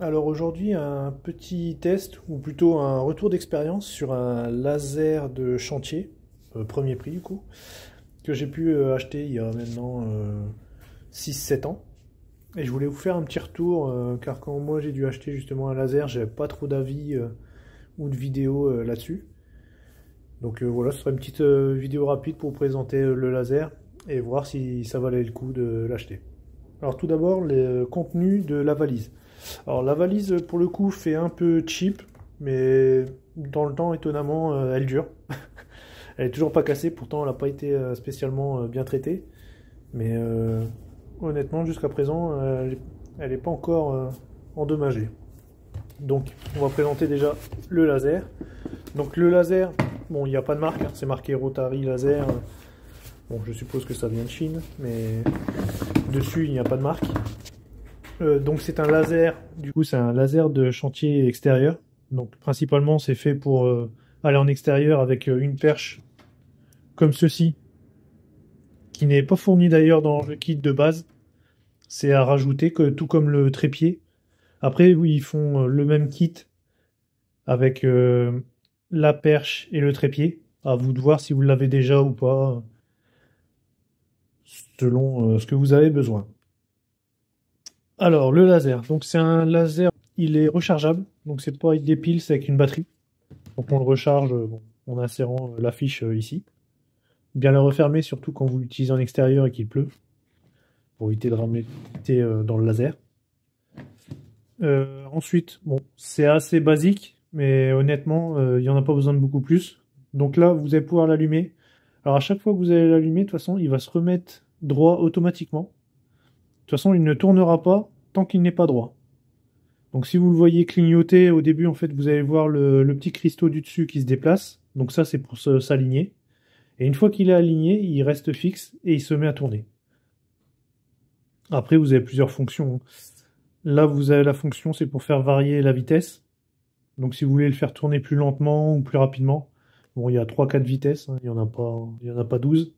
Alors aujourd'hui, un petit test, ou plutôt un retour d'expérience sur un laser de chantier, premier prix du coup, que j'ai pu acheter il y a maintenant 6-7 ans. Et je voulais vous faire un petit retour, car quand moi j'ai dû acheter justement un laser, j'avais pas trop d'avis ou de vidéos là-dessus. Donc voilà, ce sera une petite vidéo rapide pour vous présenter le laser et voir si ça valait le coup de l'acheter. Alors tout d'abord, le contenu de la valise. Alors la valise pour le coup fait un peu cheap, mais dans le temps étonnamment elle dure. Elle est toujours pas cassée, pourtant elle n'a pas été spécialement bien traitée. Mais honnêtement jusqu'à présent elle n'est pas encore endommagée. Donc on va présenter déjà le laser. Donc le laser, bon il n'y a pas de marque, hein, c'est marqué Rotary Laser. Bon je suppose que ça vient de Chine, mais dessus il n'y a pas de marque. Donc c'est un laser, du coup c'est un laser de chantier extérieur. Donc principalement c'est fait pour aller en extérieur avec une perche comme ceci, qui n'est pas fourni d'ailleurs dans le kit de base. C'est à rajouter, que, tout comme le trépied. Après oui ils font le même kit avec la perche et le trépied. À vous de voir si vous l'avez déjà ou pas, selon ce que vous avez besoin. Alors le laser, donc c'est un laser, il est rechargeable, donc c'est pas avec des piles, c'est avec une batterie. Donc on le recharge bon, en insérant la fiche ici. Bien la refermer, surtout quand vous l'utilisez en extérieur et qu'il pleut, pour éviter de ramener dans le laser. Ensuite, bon, c'est assez basique, mais honnêtement, il n'y en a pas besoin de beaucoup plus. Donc là, vous allez pouvoir l'allumer. Alors à chaque fois que vous allez l'allumer, de toute façon, il va se remettre droit automatiquement. De toute façon, il ne tournera pas tant qu'il n'est pas droit. Donc si vous le voyez clignoter au début, en fait, vous allez voir le petit cristaux du dessus qui se déplace. Donc ça, c'est pour s'aligner. Et une fois qu'il est aligné, il reste fixe et il se met à tourner. Après, vous avez plusieurs fonctions. Là, vous avez la fonction, c'est pour faire varier la vitesse. Donc si vous voulez le faire tourner plus lentement ou plus rapidement, bon, il y a 3-4 vitesses, hein, il y en a pas 12.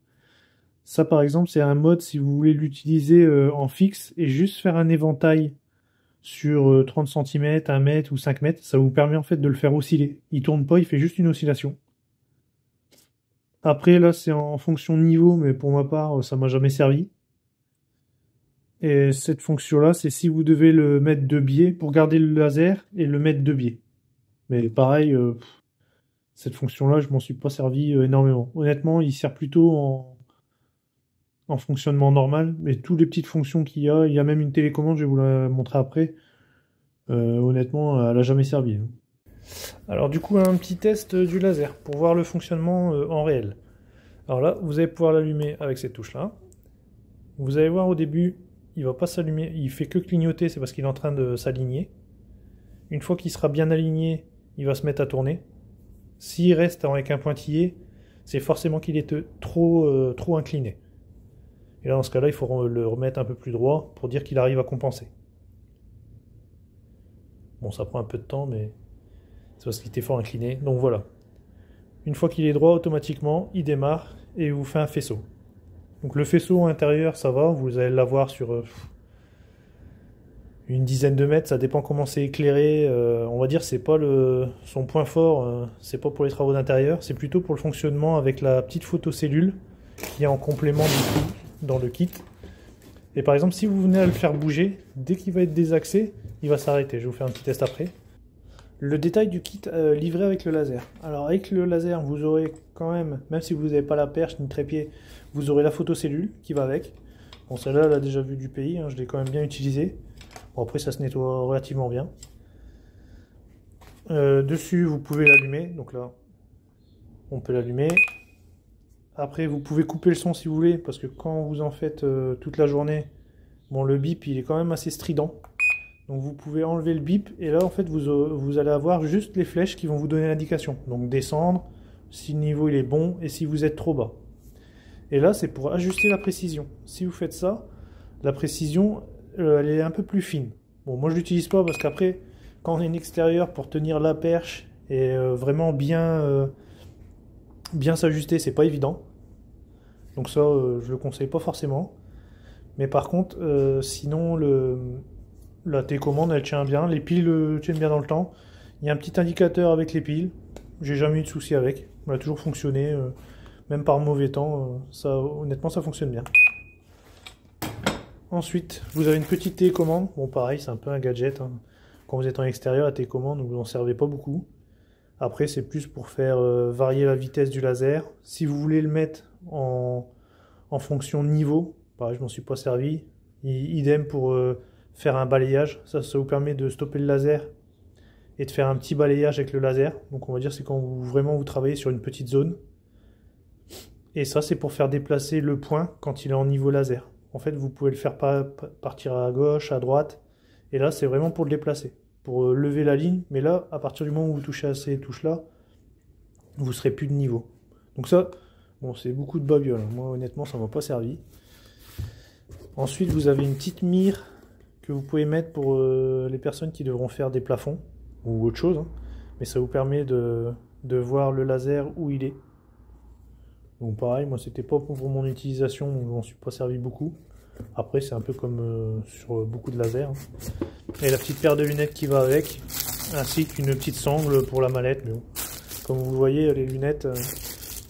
Ça, par exemple, c'est un mode si vous voulez l'utiliser en fixe et juste faire un éventail sur 30 cm, 1 mètre ou 5 mètres, ça vous permet en fait de le faire osciller. Il tourne pas, il fait juste une oscillation. Après, là, c'est en fonction de niveau, mais pour ma part, ça m'a jamais servi. Et cette fonction-là, c'est si vous devez le mettre de biais pour garder le laser et le mettre de biais. Mais pareil, cette fonction-là, je m'en suis pas servi énormément. Honnêtement, il sert plutôt en fonctionnement normal, mais toutes les petites fonctions qu'il y a même une télécommande, je vais vous la montrer après. Honnêtement, elle a jamais servi, hein. Alors du coup, un petit test du laser pour voir le fonctionnement en réel. Alors là, vous allez pouvoir l'allumer avec cette touche-là. Vous allez voir au début, il va pas s'allumer, il fait que clignoter, c'est parce qu'il est en train de s'aligner. Une fois qu'il sera bien aligné, il va se mettre à tourner. S'il reste avec un pointillé, c'est forcément qu'il est trop incliné. Et là, dans ce cas-là, il faut le remettre un peu plus droit pour dire qu'il arrive à compenser. Bon, ça prend un peu de temps, mais c'est parce qu'il était fort incliné. Donc voilà. Une fois qu'il est droit, automatiquement, il démarre et vous fait un faisceau. Donc le faisceau intérieur, ça va, vous allez l'avoir sur une dizaine de mètres, ça dépend comment c'est éclairé. On va dire c'est pas son point fort, c'est pas pour les travaux d'intérieur, c'est plutôt pour le fonctionnement avec la petite photocellule qui est en complément du coup dans le kit. Et par exemple, si vous venez à le faire bouger, dès qu'il va être désaxé, il va s'arrêter. Je vais vous faire un petit test après. Le détail du kit livré avec le laser. Alors avec le laser, vous aurez quand même si vous n'avez pas la perche ni le trépied, vous aurez la photocellule qui va avec. Bon, celle-là, elle a déjà vu du pays, hein, je l'ai quand même bien utilisée. Bon, après, ça se nettoie relativement bien. Dessus, vous pouvez l'allumer. Donc là, on peut l'allumer. Après, vous pouvez couper le son si vous voulez, parce que quand vous en faites toute la journée, bon, le bip, il est quand même assez strident. Donc vous pouvez enlever le bip et là en fait vous allez avoir juste les flèches qui vont vous donner l'indication. Donc descendre, si le niveau il est bon et si vous êtes trop bas. Et là c'est pour ajuster la précision. Si vous faites ça, la précision elle est un peu plus fine. Bon moi je l'utilise pas parce qu'après quand on est en extérieur pour tenir la perche et vraiment bien s'ajuster c'est pas évident. Donc ça je le conseille pas forcément. Mais par contre sinon La télécommande, elle tient bien. Les piles tiennent bien dans le temps. Il y a un petit indicateur avec les piles. J'ai jamais eu de souci avec. Elle a toujours fonctionné. Même par mauvais temps, honnêtement, ça fonctionne bien. Ensuite, vous avez une petite télécommande. Bon, pareil, c'est un peu un gadget, hein. Quand vous êtes en extérieur, la télécommande, vous n'en servez pas beaucoup. Après, c'est plus pour faire varier la vitesse du laser. Si vous voulez le mettre en fonction niveau, pareil, je m'en suis pas servi. Idem pour faire un balayage. Ça vous permet de stopper le laser et de faire un petit balayage avec le laser. Donc on va dire c'est quand vous travaillez sur une petite zone. Et ça, c'est pour faire déplacer le point quand il est en niveau laser. En fait, vous pouvez le faire partir à gauche, à droite. Et là, c'est vraiment pour le déplacer, pour lever la ligne. Mais là, à partir du moment où vous touchez à ces touches-là, vous serez plus de niveau. Donc ça, bon, c'est beaucoup de babiole. Moi, honnêtement, ça m'a pas servi. Ensuite, vous avez une petite mire que vous pouvez mettre pour les personnes qui devront faire des plafonds ou autre chose. Hein. Mais ça vous permet de voir le laser où il est. Donc pareil, moi c'était pas pour mon utilisation, donc je m'en suis pas servi beaucoup. Après c'est un peu comme sur beaucoup de lasers. Et la petite paire de lunettes qui va avec, ainsi qu'une petite sangle pour la mallette. Mais bon, comme vous voyez, les lunettes,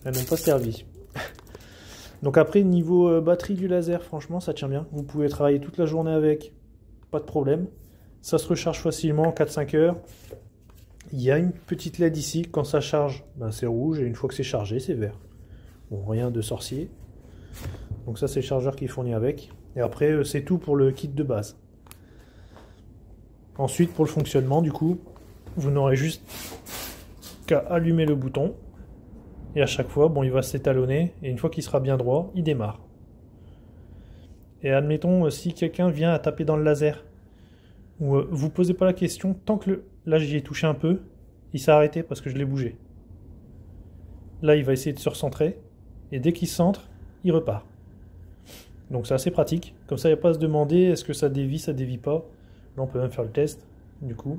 elles n'ont pas servi. Donc après, niveau batterie du laser, franchement ça tient bien. Vous pouvez travailler toute la journée avec, pas de problème. Ça se recharge facilement en 4-5 heures. Il y a une petite LED ici, quand ça charge, ben, c'est rouge, et une fois que c'est chargé, c'est vert. Bon, rien de sorcier. Donc ça, c'est le chargeur qui est fourni avec. Et après, c'est tout pour le kit de base. Ensuite, pour le fonctionnement, du coup, vous n'aurez juste qu'à allumer le bouton. Et à chaque fois, bon, il va s'étalonner. Et une fois qu'il sera bien droit, il démarre. Et admettons, si quelqu'un vient à taper dans le laser, ou vous posez pas la question, tant que là, j'y ai touché un peu, il s'est arrêté parce que je l'ai bougé. Là, il va essayer de se recentrer. Et dès qu'il centre, il repart. Donc c'est assez pratique. Comme ça, il n'y a pas à se demander est-ce que ça dévie pas. Là, on peut même faire le test, du coup.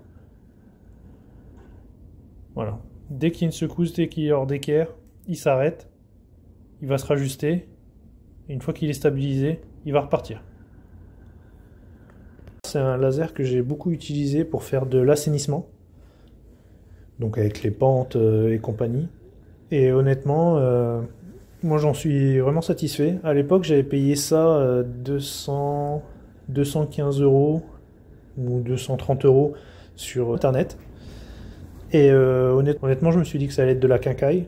Voilà. Dès qu'il y a une secousse, dès qu'il est hors d'équerre, il s'arrête. Il va se rajuster. Et une fois qu'il est stabilisé, il va repartir. C'est un laser que j'ai beaucoup utilisé pour faire de l'assainissement. Donc avec les pentes et compagnie. Et honnêtement... moi j'en suis vraiment satisfait. À l'époque j'avais payé ça 215 € ou 230 € sur internet. Et honnêtement je me suis dit que ça allait être de la quincaille.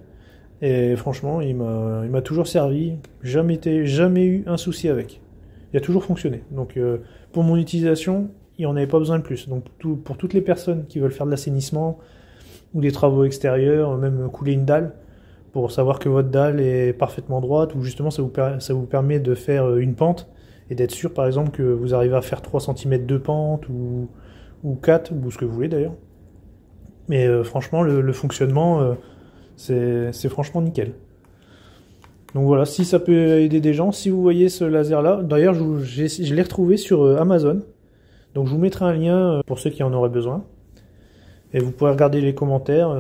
Et franchement il m'a toujours servi. Jamais eu un souci avec. Il a toujours fonctionné. Donc pour mon utilisation il n'y en avait pas besoin de plus. Donc pour toutes les personnes qui veulent faire de l'assainissement ou des travaux extérieurs, même couler une dalle, pour savoir que votre dalle est parfaitement droite, ou justement ça vous permet de faire une pente, et d'être sûr par exemple que vous arrivez à faire 3 cm de pente, ou 4, ou ce que vous voulez d'ailleurs. Mais franchement le fonctionnement, c'est franchement nickel. Donc voilà, si ça peut aider des gens, si vous voyez ce laser là, d'ailleurs je l'ai retrouvé sur Amazon, donc je vous mettrai un lien pour ceux qui en auraient besoin. Et vous pourrez regarder les commentaires,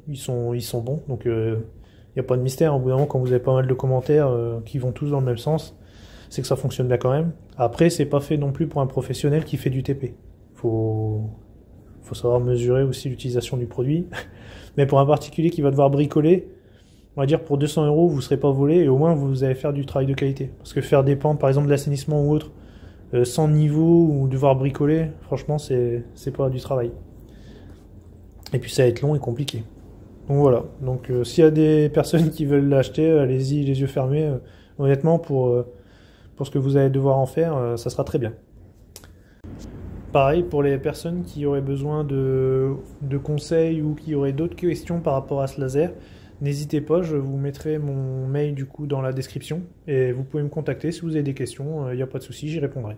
ils sont bons, donc... il n'y a pas de mystère, au bout d'un moment, quand vous avez pas mal de commentaires qui vont tous dans le même sens, c'est que ça fonctionne bien quand même. Après, c'est pas fait non plus pour un professionnel qui fait du TP. Faut savoir mesurer aussi l'utilisation du produit. Mais pour un particulier qui va devoir bricoler, on va dire pour 200 €, vous ne serez pas volé, et au moins vous allez faire du travail de qualité. Parce que faire des pentes, par exemple de l'assainissement ou autre, sans niveau, ou devoir bricoler, franchement, c'est pas du travail. Et puis ça va être long et compliqué. Donc voilà, donc s'il y a des personnes qui veulent l'acheter, allez-y les yeux fermés. Honnêtement, pour ce que vous allez devoir en faire, ça sera très bien. Pareil, pour les personnes qui auraient besoin de conseils ou qui auraient d'autres questions par rapport à ce laser, n'hésitez pas, je vous mettrai mon mail du coup dans la description. Et vous pouvez me contacter si vous avez des questions, il n'y a pas de souci, j'y répondrai.